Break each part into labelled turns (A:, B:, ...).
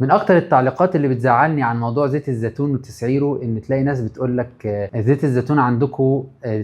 A: من اكتر التعليقات اللي بتزعلني عن موضوع زيت الزيتون وتسعيره ان تلاقي ناس بتقول لك زيت الزيتون عندكم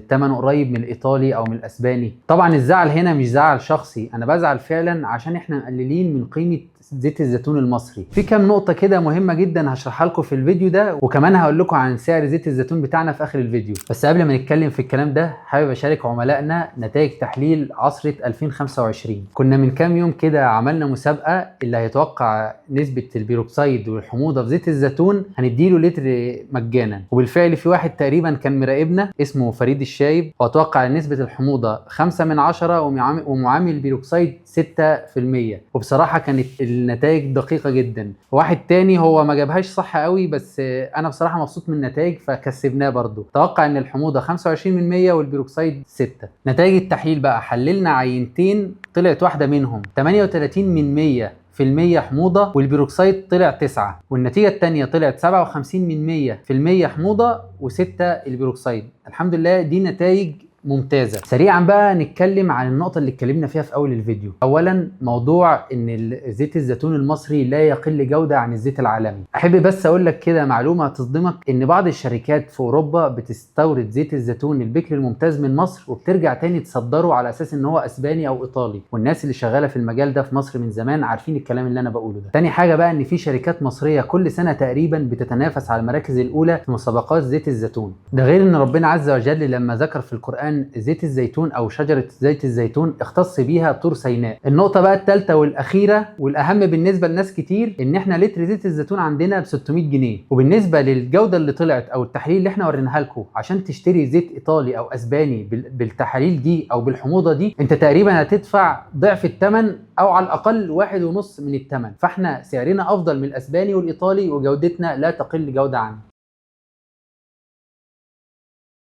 A: ثمنه قريب من الايطالي او من الاسباني. طبعا الزعل هنا مش زعل شخصي، انا بزعل فعلا عشان احنا مقللين من قيمة زيت الزيتون المصري. في كام نقطة كده مهمة جدا هشرحها لكم في الفيديو ده، وكمان هقول لكم عن سعر زيت الزيتون بتاعنا في اخر الفيديو. بس قبل ما نتكلم في الكلام ده حابب اشارك عملائنا نتائج تحليل عصرة 2025. كنا من كام يوم كده عملنا مسابقة، اللي هيتوقع نسبة البيروكسيد والحموضة في زيت الزيتون هنديله لتر مجانا. وبالفعل في واحد تقريبا كان مراقبنا اسمه فريد الشايب، واتوقع نسبة الحموضة 5 من 10 ومعامل البيروكسيد 6%. وبصراحة كانت النتائج دقيقة جدا. واحد تاني هو ما جابهاش صح قوي، بس انا بصراحة مبسوط من النتائج فكسبناه برضو. توقع ان الحموضة 25% والبيروكسيد 6. نتائج التحليل بقى، حللنا عينتين طلعت واحدة منهم 38% حموضة والبيروكسيد طلع 9، والنتيجة التانية طلعت 57% حموضة و6 البيروكسيد. الحمد لله دي نتائج ممتازة. سريعا بقى نتكلم عن النقطة اللي اتكلمنا فيها في اول الفيديو. اولا موضوع ان زيت الزيتون المصري لا يقل جودة عن الزيت العالمي. احب بس اقول لك كده معلومة هتصدمك، ان بعض الشركات في اوروبا بتستورد زيت الزيتون البكر الممتاز من مصر وبترجع تاني تصدره على اساس ان هو اسباني او ايطالي، والناس اللي شغالة في المجال ده في مصر من زمان عارفين الكلام اللي انا بقوله ده. تاني حاجة بقى ان في شركات مصرية كل سنة تقريبا بتتنافس على المراكز الاولى في مسابقات زيت الزيتون. ده غير ان ربنا عز وجل لما ذكر في القرآن زيت الزيتون او شجرة زيت الزيتون اختص بيها طور سيناء. النقطة بقى الثالثة والاخيرة والاهم بالنسبة لناس كتير، ان احنا لتر زيت الزيتون عندنا ب 600 جنيه. وبالنسبة للجودة اللي طلعت او التحاليل اللي احنا وريناها لكم، عشان تشتري زيت ايطالي او اسباني بالتحاليل دي او بالحموضة دي، انت تقريبا هتدفع ضعف الثمن او على الاقل 1.5 من الثمن. فاحنا سعرنا افضل من الاسباني والايطالي وجودتنا لا تقل جودة عنه.